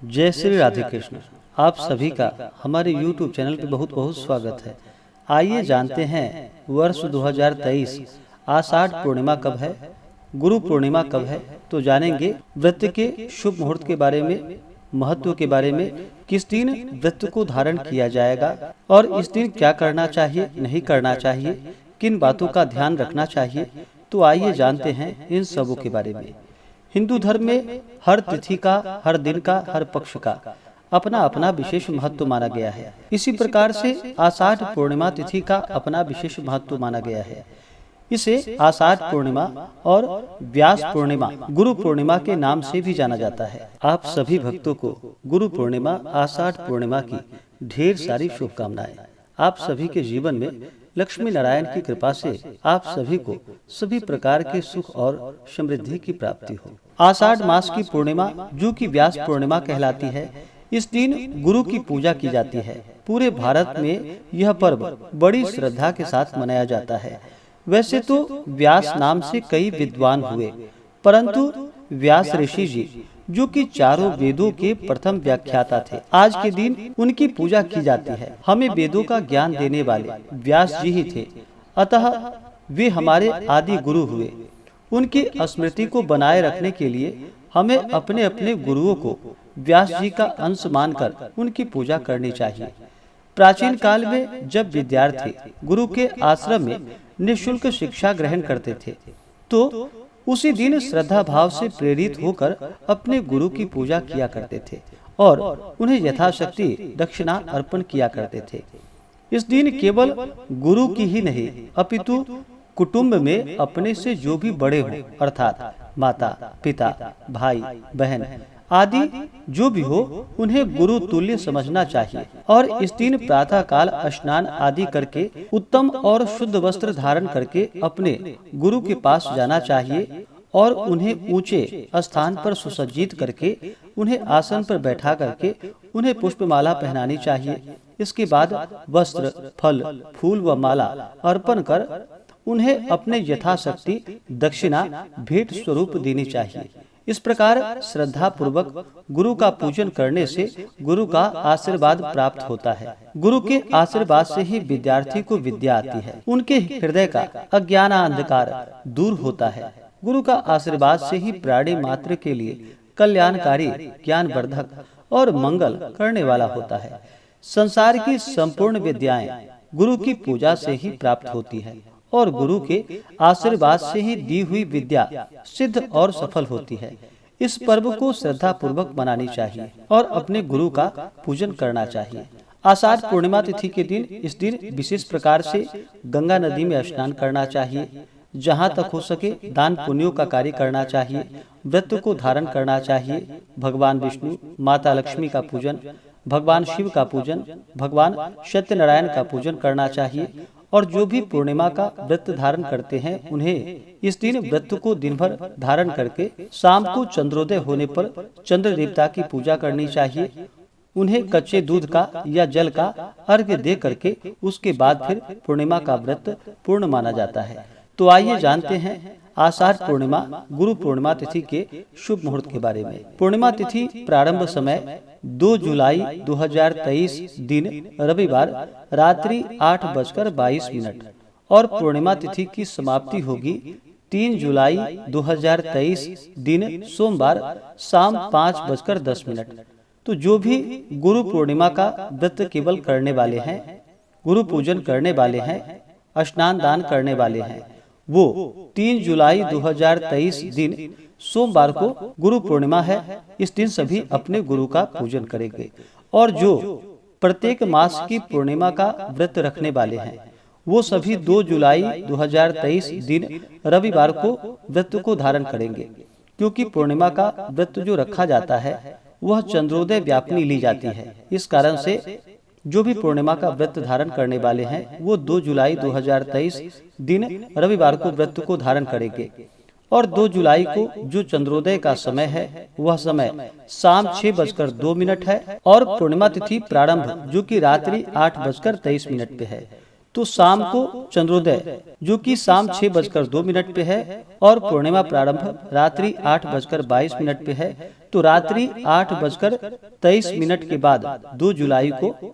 जय श्री राधे कृष्ण। आप सभी का हमारे YouTube चैनल पे बहुत बहुत स्वागत है। आइए जानते हैं वर्ष 2023 आषाढ़ पूर्णिमा कब है, गुरु पूर्णिमा कब है। तो जानेंगे व्रत के शुभ मुहूर्त के बारे में, महत्व के बारे में, किस दिन व्रत को धारण किया जाएगा और इस दिन क्या करना चाहिए, नहीं करना चाहिए, किन बातों का ध्यान रखना चाहिए। तो आइए जानते हैं इन सबों के बारे में। हिंदू धर्म में हर तिथि का, हर दिन का, हर पक्ष का अपना अपना विशेष महत्व माना गया है। इसी प्रकार से आषाढ़ पूर्णिमा तिथि का अपना विशेष महत्व माना गया है। इसे आषाढ़ पूर्णिमा और व्यास पूर्णिमा, गुरु पूर्णिमा के नाम से भी जाना जाता है। आप सभी भक्तों को गुरु पूर्णिमा, आषाढ़ पूर्णिमा की ढेर सारी शुभकामनाएं। आप सभी के जीवन में लक्ष्मी नारायण की कृपा से आप सभी को सभी प्रकार के सुख और समृद्धि की प्राप्ति हो। आषाढ़ मास की पूर्णिमा, जो कि व्यास पूर्णिमा कहलाती है, इस दिन गुरु की पूजा की जाती है। पूरे भारत में यह पर्व बड़ी श्रद्धा के साथ मनाया जाता है। वैसे तो व्यास नाम से कई विद्वान हुए, परंतु व्यास ऋषि जी, जो कि चारों वेदों के प्रथम व्याख्याता थे, आज के दिन उनकी पूजा की जाती है। हमें वेदों का ज्ञान देने वाले व्यास जी ही थे, अतः वे हमारे आदि गुरु हुए। उनकी स्मृति को बनाए रखने के लिए हमें अपने अपने गुरुओं को व्यास जी का अंश मानकर उनकी पूजा करनी चाहिए। प्राचीन काल में जब विद्यार्थी गुरु के आश्रम में निःशुल्क शिक्षा ग्रहण करते थे, तो उसी दिन श्रद्धा भाव से प्रेरित होकर अपने गुरु की पूजा किया करते थे और उन्हें यथाशक्ति दक्षिणा अर्पण किया करते थे। इस दिन केवल गुरु की ही नहीं, अपितु कुटुंब में अपने से जो भी बड़े हों, अर्थात माता, पिता, भाई, बहन आदि जो भी हो, उन्हें गुरु तुल्य समझना चाहिए। और इस दिन प्रातः काल स्नान आदि करके उत्तम और शुद्ध वस्त्र धारण करके अपने गुरु के पास जाना चाहिए और उन्हें ऊंचे स्थान पर सुसज्जित करके उन्हें आसन पर बैठा करके उन्हें पुष्पमाला पहनानी चाहिए। इसके बाद वस्त्र, फल, फूल व माला अर्पण कर उन्हें अपने यथाशक्ति दक्षिणा भेंट स्वरूप देनी चाहिए। इस प्रकार श्रद्धा पूर्वक गुरु का पूजन करने से गुरु का आशीर्वाद प्राप्त होता है। गुरु के आशीर्वाद से ही विद्यार्थी को विद्या आती है, उनके हृदय का अज्ञान अंधकार दूर होता है। गुरु का आशीर्वाद से ही प्राणी मात्र के लिए कल्याणकारी, ज्ञानवर्धक और मंगल करने वाला होता है। संसार की संपूर्ण विद्याएं गुरु की पूजा से ही प्राप्त होती है और गुरु के आशीर्वाद से ही दी हुई विद्या सिद्ध और सफल होती है। इस पर्व को श्रद्धा पूर्वक मनानी चाहिए और अपने गुरु का पूजन करना चाहिए। आषाढ़ पूर्णिमा तिथि के दिन, इस दिन विशेष प्रकार से गंगा नदी में स्नान करना चाहिए। जहाँ तक हो सके दान पुण्यों का कार्य करना चाहिए। व्रत को धारण करना चाहिए। भगवान विष्णु, माता लक्ष्मी का पूजन, भगवान शिव का पूजन, भगवान सत्यनारायण का पूजन करना चाहिए। और जो भी पूर्णिमा का व्रत धारण करते हैं, उन्हें इस दिन व्रत को दिन भर धारण करके शाम को चंद्रोदय होने पर चंद्र देवता की पूजा करनी चाहिए। उन्हें कच्चे दूध का या जल का अर्घ्य दे करके उसके बाद फिर पूर्णिमा का व्रत पूर्ण माना जाता है। तो आइए जानते हैं आषाढ़ पूर्णिमा, गुरु पूर्णिमा तिथि के शुभ मुहूर्त के बारे में। पूर्णिमा तिथि प्रारंभ समय 2 जुलाई 2023 दिन रविवार रात्रि 8:22 और पूर्णिमा तिथि की समाप्ति होगी 3 जुलाई 2023 दिन सोमवार शाम 5:10। तो जो भी गुरु पूर्णिमा का व्रत केवल करने वाले हैं, गुरु पूजन करने वाले हैं, स्नान दान करने वाले हैं, वो 3 जुलाई 2023 दिन सोमवार को गुरु पूर्णिमा है, इस दिन सभी अपने गुरु का पूजन करेंगे। और जो प्रत्येक मास की पूर्णिमा का व्रत रखने वाले हैं, वो सभी 2 जुलाई 2023 दिन रविवार को व्रत को धारण करेंगे, क्योंकि पूर्णिमा का व्रत जो रखा जाता है वह चंद्रोदय व्यापिनी ली जाती है। इस कारण से जो भी पूर्णिमा का व्रत धारण करने वाले हैं, वो 2 जुलाई 2023 दिन रविवार को व्रत को धारण करेंगे। और 2 जुलाई को जो चंद्रोदय का समय है, वह समय शाम 6:02 है और पूर्णिमा तिथि प्रारंभ जो कि रात्रि 8:23 पे है। तो शाम को चंद्रोदय जो कि शाम 6:02 पे है और पूर्णिमा प्रारंभ रात्रि 8:22 पे है। तो रात्रि 8:23 के बाद 2 जुलाई को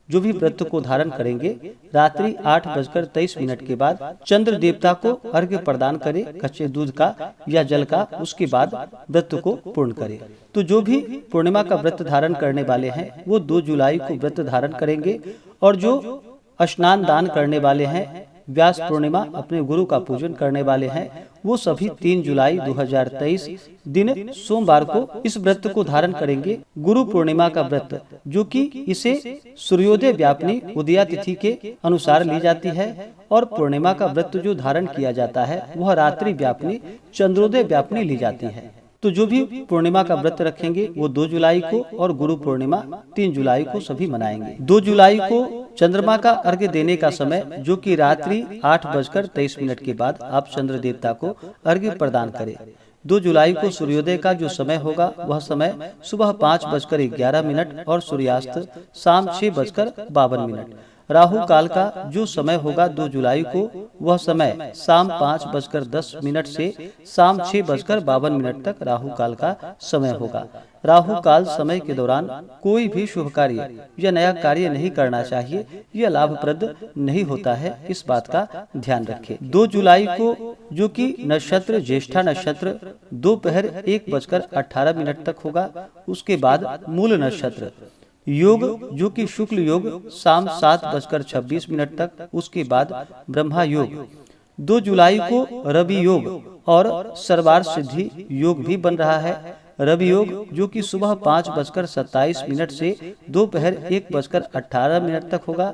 जो भी व्रत को धारण करेंगे, रात्रि 8:23 के बाद चंद्र देवता को अर्घ्य प्रदान करे कच्चे दूध का या जल का, उसके बाद व्रत को पूर्ण करे। तो जो भी पूर्णिमा का व्रत धारण करने वाले हैं वो 2 जुलाई को व्रत धारण करेंगे, और जो स्नान दान करने वाले हैं, व्यास पूर्णिमा अपने गुरु का पूजन करने वाले हैं, वो सभी 3 जुलाई 2023 दिन सोमवार को इस व्रत को धारण करेंगे। गुरु पूर्णिमा का व्रत जो कि इसे सूर्योदय व्यापिनी उदया तिथि के अनुसार ली जाती है, और पूर्णिमा का व्रत जो धारण किया जाता है वह रात्रि व्यापिनी चंद्रोदय व्यापिनी ली जाती है। तो जो भी पूर्णिमा का व्रत रखेंगे वो 2 जुलाई को, और गुरु पूर्णिमा 3 जुलाई को सभी मनाएंगे। 2 जुलाई को चंद्रमा का अर्घ्य देने का समय जो कि रात्रि 8:23 के बाद आप चंद्र देवता को अर्घ्य प्रदान करें। 2 जुलाई को सूर्योदय का जो समय होगा वह समय सुबह 5:11 और सूर्यास्त शाम 6:52। राहु काल का जो समय होगा 2 जुलाई को, वह समय शाम 5:10 से शाम 6:52 तक राहु काल का समय होगा। राहु काल समय के दौरान कोई भी शुभ कार्य या नया कार्य नहीं करना चाहिए, यह लाभप्रद नहीं होता है, इस बात का ध्यान रखें। 2 जुलाई को जो कि नक्षत्र ज्येष्ठा नक्षत्र दोपहर 1:18 तक होगा, उसके बाद मूल नक्षत्र योग जो कि शुक्ल योग शाम 7:26 तक, उसके बाद ब्रह्मा योग। 2 जुलाई को रवि योग और सर्वार्थ सिद्धि योग भी बन रहा है। रवि योग जो कि सुबह 5:27 से दोपहर 1:18 तक होगा,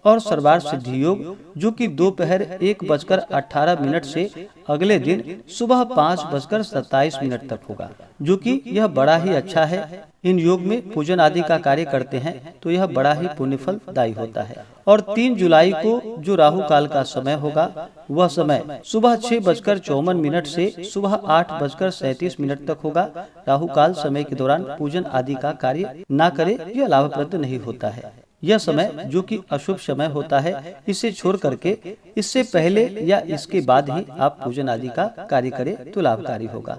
और सर्वार्थ सिद्धि योग जो कि दोपहर 1:18 से अगले दिन सुबह 5:27 तक होगा, जो कि यह बड़ा ही अच्छा है। इन योग में पूजन आदि का कार्य करते हैं तो यह बड़ा ही पुण्यफलदायी होता है। और 3 जुलाई को जो राहु काल का समय होगा वह समय सुबह 6:54 से सुबह 8:37 तक होगा। राहु काल समय के दौरान पूजन आदि का कार्य न करे, यह लाभप्रद नहीं होता है। यह समय जो कि अशुभ समय होता है, इसे छोड़ करके इससे पहले या इसके बाद ही आप पूजन आदि का कार्य करें तो लाभकारी होगा।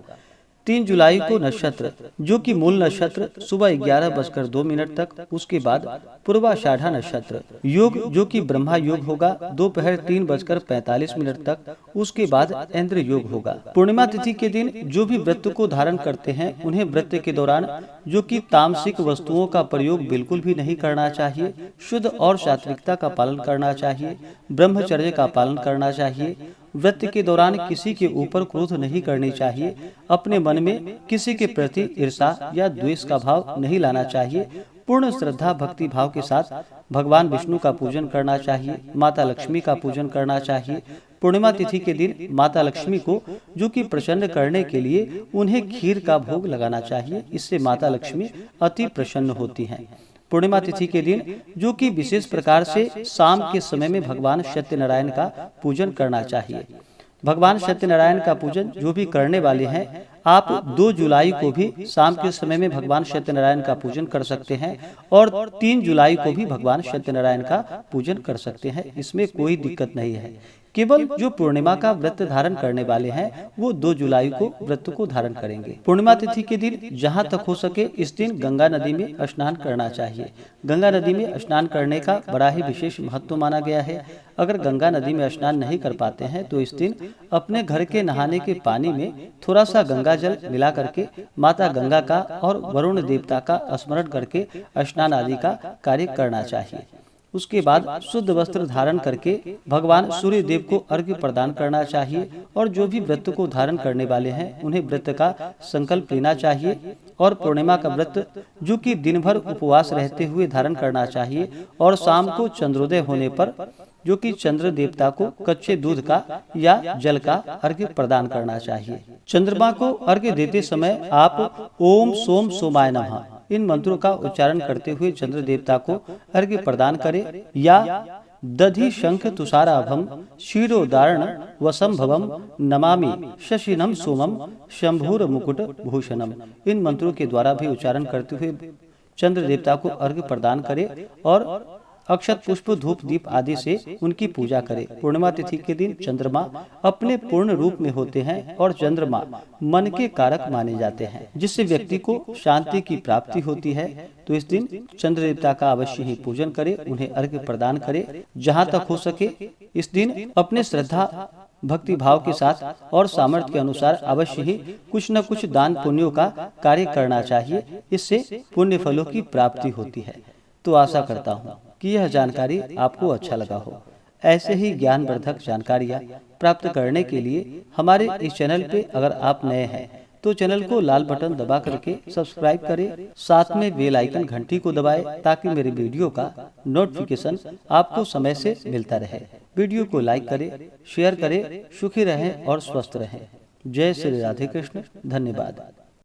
3 जुलाई को नक्षत्र जो कि मूल नक्षत्र सुबह 11:02 तक, उसके बाद पूर्वाषाढ़ा नक्षत्र योग जो कि ब्रह्मा योग होगा दोपहर 3:45 तक, उसके बाद इंद्र योग होगा। पूर्णिमा तिथि के दिन जो भी व्रत को धारण करते हैं उन्हें व्रत के दौरान जो कि तामसिक वस्तुओं का प्रयोग बिल्कुल भी नहीं करना चाहिए। शुद्ध और सात्विकता का पालन करना चाहिए, ब्रह्मचर्य का पालन करना चाहिए। व्रत के दौरान किसी के ऊपर क्रोध नहीं करनी चाहिए। अपने मन में किसी के प्रति ईर्षा या द्वेष का भाव नहीं लाना चाहिए। पूर्ण श्रद्धा भक्ति भाव के साथ भगवान विष्णु का पूजन करना चाहिए। माता लक्ष्मी का पूजन करना चाहिए। पूर्णिमा तिथि के दिन माता लक्ष्मी को जो कि प्रसन्न करने के लिए उन्हें खीर का भोग लगाना चाहिए। इससे माता लक्ष्मी अति प्रसन्न होती हैं। पूर्णिमा तिथि के दिन जो कि विशेष प्रकार से शाम के समय में भगवान सत्यनारायण का पूजन करना चाहिए। भगवान सत्यनारायण का पूजन जो भी करने वाले हैं, आप 2 जुलाई को भी शाम के समय में भगवान सत्यनारायण का पूजन कर सकते हैं, और 3 जुलाई को भी भगवान सत्यनारायण का पूजन कर सकते हैं। इसमें कोई दिक्कत नहीं है। केवल जो पूर्णिमा का व्रत धारण करने वाले हैं वो 2 जुलाई को व्रत को धारण करेंगे। पूर्णिमा तिथि के दिन जहां तक हो सके इस दिन गंगा नदी में स्नान करना चाहिए। गंगा नदी में स्नान करने का बड़ा ही विशेष महत्व माना गया है। अगर गंगा नदी में स्नान नहीं कर पाते हैं तो इस दिन अपने घर के नहाने के पानी में थोड़ा सा गंगा जल मिला करके माता गंगा का और वरुण देवता का स्मरण करके स्नान आदि का कार्य करना चाहिए। उसके बाद शुद्ध वस्त्र धारण करके भगवान सूर्य देव को अर्घ्य प्रदान करना चाहिए। और जो भी व्रत को धारण करने वाले हैं उन्हें व्रत का संकल्प लेना चाहिए। और पूर्णिमा का व्रत जो कि दिन भर उपवास रहते हुए धारण करना चाहिए, और शाम को चंद्रोदय होने पर जो कि चंद्र देवता को कच्चे दूध का या जल का अर्घ्य प्रदान करना चाहिए। चंद्रमा को अर्घ्य देते समय आप ओम सोम सोमाय नमः इन मंत्रों का उच्चारण करते हुए चंद्र देवता को अर्घ्य प्रदान करें, या दधि शंख तुषाराभम क्षीरोदारण वसंभवम नमामि शशिनम सोमम शंभुर मुकुट भूषणम इन मंत्रों के द्वारा भी उच्चारण करते हुए चंद्र देवता को अर्घ्य प्रदान करें। और अक्षत पुष्प धूप दीप आदि से उनकी पूजा करें। पूर्णिमा तिथि के दिन चंद्रमा अपने पूर्ण रूप में होते हैं और चंद्रमा मन के कारक माने जाते हैं, जिससे व्यक्ति को शांति की प्राप्ति होती है। तो इस दिन चंद्र देवता का अवश्य ही पूजन करें, उन्हें अर्घ्य प्रदान करें। जहाँ तक हो सके इस दिन अपने श्रद्धा भक्ति भाव के साथ और सामर्थ्य के अनुसार अवश्य ही कुछ न कुछ दान पुण्यों का कार्य करना चाहिए। इससे पुण्य फलों की प्राप्ति होती है। तो आशा करता हूँ कि यह जानकारी आपको अच्छा लगा हो। ऐसे ही ज्ञानवर्धक जानकारियाँ प्राप्त करने के लिए हमारे इस चैनल पे अगर आप नए हैं तो चैनल को लाल बटन दबा करके सब्सक्राइब करें, साथ में बेल आइकन घंटी को दबाएं ताकि मेरे वीडियो का नोटिफिकेशन आपको समय से मिलता रहे। वीडियो को लाइक करें, शेयर करें। सुखी रहें और स्वस्थ रहें। जय श्री राधे कृष्ण। धन्यवाद।